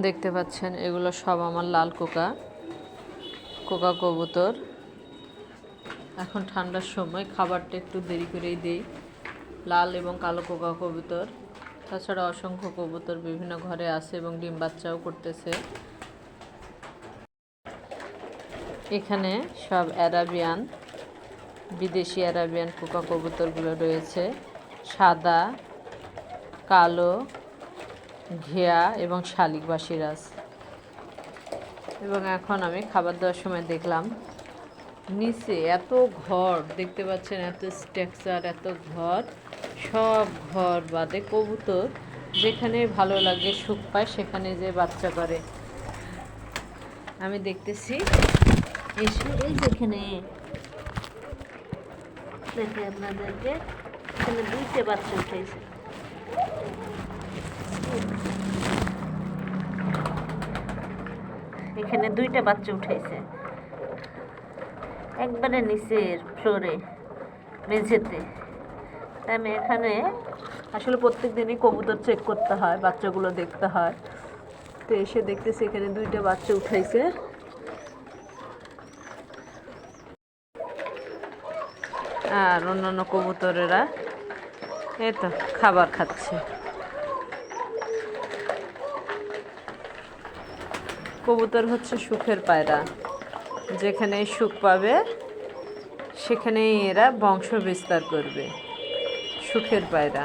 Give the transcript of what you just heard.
দেখতে পাচ্ছেন এগুলো সব আমার লাল কোকা কবুতর। এখন ঠান্ডার সময় খাবারটা একটু দেরি করেই দিই। লাল এবং কালো কোকা কবুতর, তাছাড়া অসংখ্য কবুতর বিভিন্ন ঘরে আছে এবং ডিম বাচ্চাও করতেছে। এখানে সব অ্যারাবিয়ান, বিদেশি অ্যারাবিয়ান কোকা কবুতরগুলো রয়েছে, সাদা, কালো, ঘিয়া এবং শালিক বা সিরাজ। এবং এখন আমি খাবার দেওয়ার সময় দেখলাম নিচে এত ঘর দেখতে পাচ্ছেন, এত স্ট্রাকচার, এত ঘর, সব ঘর বাদে কবুতর যেখানে ভালো লাগে সুখ পায় সেখানে যে বাচ্চা করে। আমি দেখতেছি এসে এই যেখানে দেখে আপনাদেরকে এখানে 2টে বাচ্চা উঠেছে। এখানে 2টে বাচ্চা উঠেছে একবারে নিচের ফ্লোরে, মেঝেতে। তাই আমি এখানে আসলে প্রত্যেক দিনই কবুতর চেক করতে হয়, বাচ্চাগুলো দেখতে হয়। তো এসে দেখতেছি এখানে 2টে বাচ্চা উঠাইছে। আর অন্যান্য কবুতরেরা এই তো খাবার খাচ্ছে। কবুতর হচ্ছে সুখের পায়রা, যেখানে সুখ পাবে সেখানেই এরা বংশ বিস্তার করবে। সুখের পায়রা।